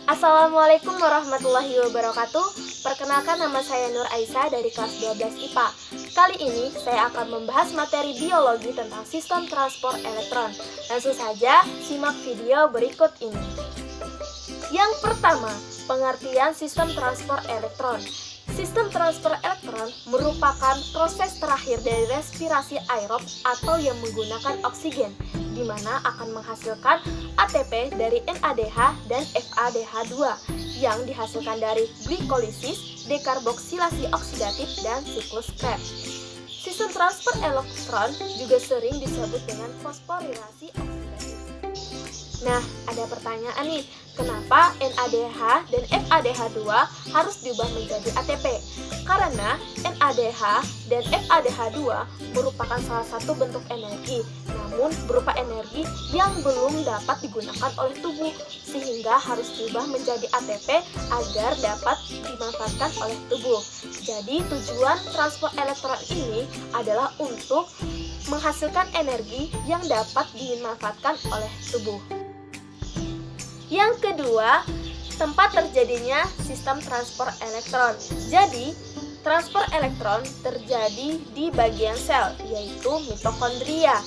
Assalamualaikum warahmatullahi wabarakatuh. Perkenalkan, nama saya Nur Aisyah dari kelas 12 IPA. Kali ini saya akan membahas materi biologi tentang sistem transport elektron. Langsung saja simak video berikut ini. Yang pertama, pengertian sistem transport elektron. Sistem transport elektron merupakan proses terakhir dari respirasi aerob atau yang menggunakan oksigen, di mana akan menghasilkan ATP dari NADH dan FADH2 yang dihasilkan dari glikolisis, dekarboksilasi oksidatif, dan siklus Krebs. Sistem transport elektron juga sering disebut dengan fosforilasi oksidatif. Nah, ada pertanyaan nih, kenapa NADH dan FADH2 harus diubah menjadi ATP? Karena NADH dan FADH2 merupakan salah satu bentuk energi, namun berupa energi yang belum dapat digunakan oleh tubuh, sehingga harus diubah menjadi ATP agar dapat dimanfaatkan oleh tubuh. Jadi tujuan transport elektron ini adalah untuk menghasilkan energi yang dapat dimanfaatkan oleh tubuh. Yang kedua, tempat terjadinya sistem transport elektron. Jadi, transport elektron terjadi di bagian sel, yaitu mitokondria.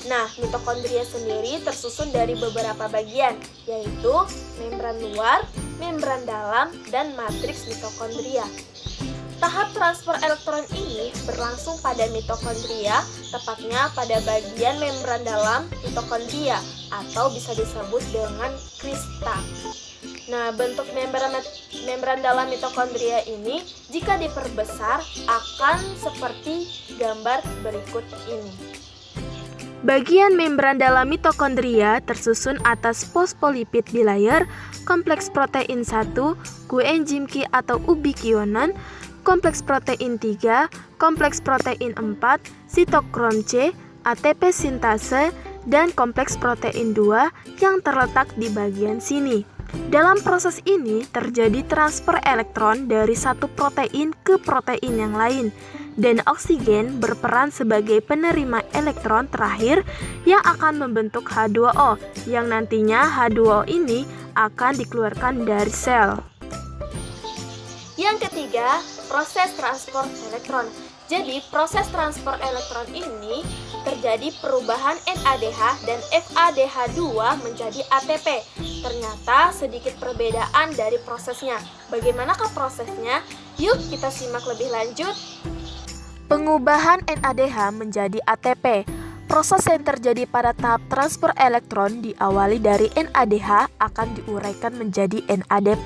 Nah, mitokondria sendiri tersusun dari beberapa bagian, yaitu membran luar, membran dalam, dan matriks mitokondria. Tahap transport elektron ini berlangsung pada mitokondria, tepatnya pada bagian membran dalam mitokondria, atau bisa disebut dengan krista. Nah, bentuk membran dalam mitokondria ini jika diperbesar akan seperti gambar berikut ini. Bagian membran dalam mitokondria tersusun atas fosfolipid bilayer, kompleks protein 1, koenzim Q atau ubikionon, kompleks protein 3, kompleks protein 4, sitokrom C, ATP sintase, dan kompleks protein 2 yang terletak di bagian sini. Dalam proses ini terjadi transfer elektron dari satu protein ke protein yang lain, dan oksigen berperan sebagai penerima elektron terakhir yang akan membentuk H2O, yang nantinya H2O ini akan dikeluarkan dari sel. Yang ketiga, proses transport elektron. Jadi, proses transport elektron ini terjadi perubahan NADH dan FADH2 menjadi ATP. Ternyata sedikit perbedaan dari prosesnya. Bagaimanakah prosesnya? Yuk kita simak lebih lanjut. Pengubahan NADH menjadi ATP. Proses yang terjadi pada tahap transport elektron diawali dari NADH akan diuraikan menjadi NAD+,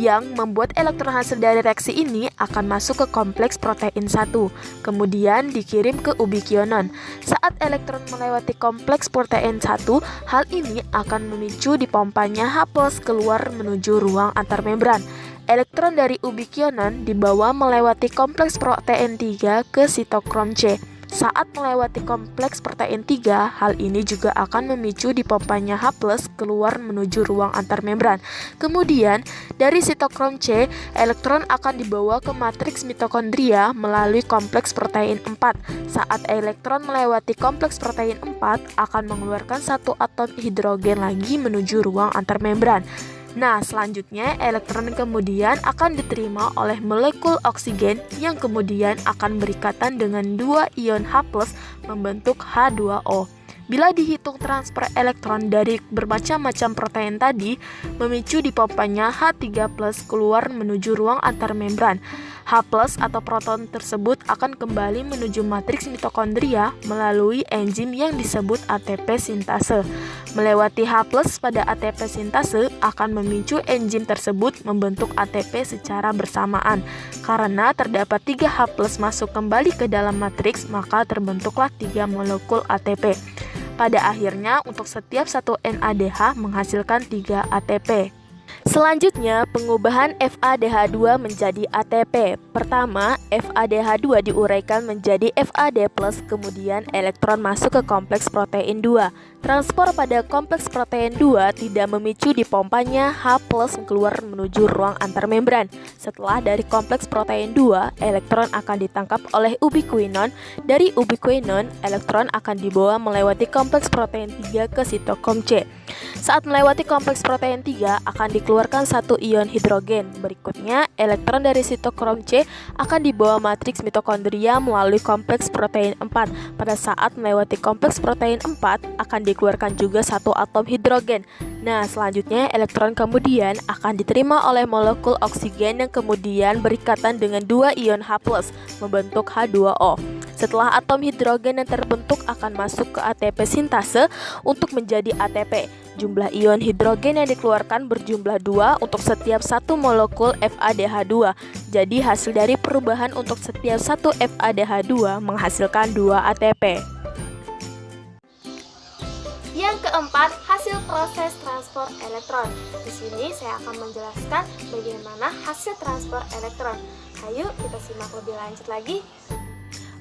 yang membuat elektron hasil dari reaksi ini akan masuk ke kompleks protein 1, kemudian dikirim ke ubikionon. Saat elektron melewati kompleks protein 1, hal ini akan memicu dipompanya H+ keluar menuju ruang antarmembran. Elektron dari ubikionon dibawa melewati kompleks protein 3 ke sitokrom C. Saat melewati kompleks protein 3, hal ini juga akan memicu dipompanya H+ keluar menuju ruang antarmembran. Kemudian, dari sitokrom C, elektron akan dibawa ke matriks mitokondria melalui kompleks protein 4. Saat elektron melewati kompleks protein 4, akan mengeluarkan satu atom hidrogen lagi menuju ruang antarmembran. Nah, selanjutnya elektron kemudian akan diterima oleh molekul oksigen yang kemudian akan berikatan dengan dua ion H+ membentuk H2O. Bila dihitung transfer elektron dari bermacam-macam protein tadi, memicu dipompanya H3+ keluar menuju ruang antarmembran. H+ atau proton tersebut akan kembali menuju matriks mitokondria melalui enzim yang disebut ATP sintase. Melewati H+ pada ATP sintase akan memicu enzim tersebut membentuk ATP secara bersamaan. Karena terdapat 3 H+ masuk kembali ke dalam matriks, maka terbentuklah 3 molekul ATP. Pada akhirnya, untuk setiap satu NADH menghasilkan 3 ATP. Selanjutnya, pengubahan FADH2 menjadi ATP. Pertama, FADH2 diuraikan menjadi FAD+, kemudian elektron masuk ke kompleks protein 2. Transport pada kompleks protein 2 tidak memicu dipompanya H+ keluar menuju ruang antarmembran. Setelah dari kompleks protein 2, elektron akan ditangkap oleh ubikuinon. Dari ubikuinon, elektron akan dibawa melewati kompleks protein 3 ke sitokrom C. Saat melewati kompleks protein 3 akan dikeluarkan satu ion hidrogen. Berikutnya, elektron dari sitokrom C akan dibawa matriks mitokondria melalui kompleks protein 4. Pada saat melewati kompleks protein 4 akan dikeluarkan juga satu atom hidrogen. Nah, selanjutnya elektron kemudian akan diterima oleh molekul oksigen yang kemudian berikatan dengan dua ion H+, membentuk H2O. Setelah atom hidrogen yang terbentuk akan masuk ke ATP sintase untuk menjadi ATP. Jumlah ion hidrogen yang dikeluarkan berjumlah 2 untuk setiap satu molekul FADH2. Jadi hasil dari perubahan untuk setiap satu FADH2 menghasilkan 2 ATP. Yang keempat, hasil proses transport elektron. Di sini saya akan menjelaskan bagaimana hasil transport elektron. Ayo kita simak lebih lanjut lagi.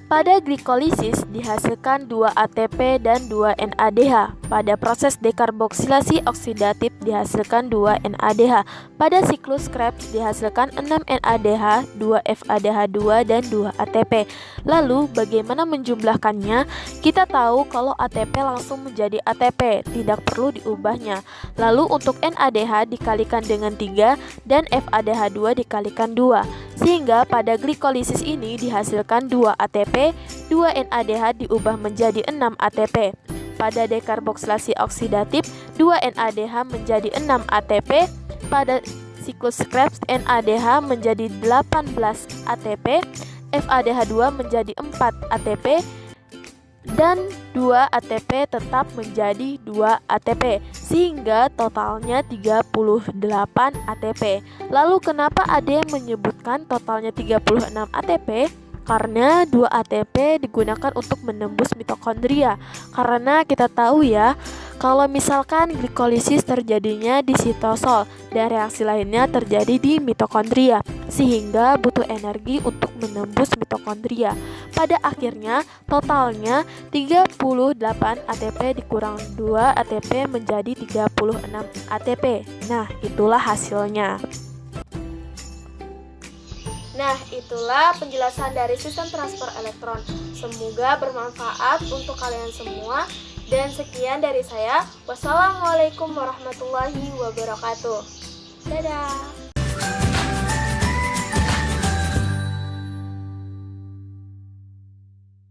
Pada glikolisis dihasilkan 2 ATP dan 2 NADH. Pada proses dekarboksilasi oksidatif dihasilkan 2 NADH. Pada siklus Krebs dihasilkan 6 NADH, 2 FADH2 dan 2 ATP. Lalu bagaimana menjumlahkannya? Kita tahu kalau ATP langsung menjadi ATP, tidak perlu diubahnya. Lalu untuk NADH dikalikan dengan 3 dan FADH2 dikalikan 2. Sehingga pada glikolisis ini dihasilkan 2 ATP, 2 NADH diubah menjadi 6 ATP. Pada dekarboksilasi oksidatif, 2 NADH menjadi 6 ATP. Pada siklus Krebs, NADH menjadi 18 ATP, FADH2 menjadi 4 ATP, dan 2 ATP tetap menjadi 2 ATP, sehingga totalnya 38 ATP. Lalu kenapa ada yang menyebutkan totalnya 36 ATP? Karena 2 ATP digunakan untuk menembus mitokondria. Karena kita tahu ya, kalau misalkan glikolisis terjadinya di sitosol dan reaksi lainnya terjadi di mitokondria, sehingga butuh energi untuk menembus mitokondria. Pada akhirnya totalnya 38 ATP dikurang 2 ATP menjadi 36 ATP. Nah, itulah hasilnya. Nah, itulah penjelasan dari sistem transport elektron. Semoga bermanfaat untuk kalian semua. Dan sekian dari saya. Wassalamualaikum warahmatullahi wabarakatuh. Dadah.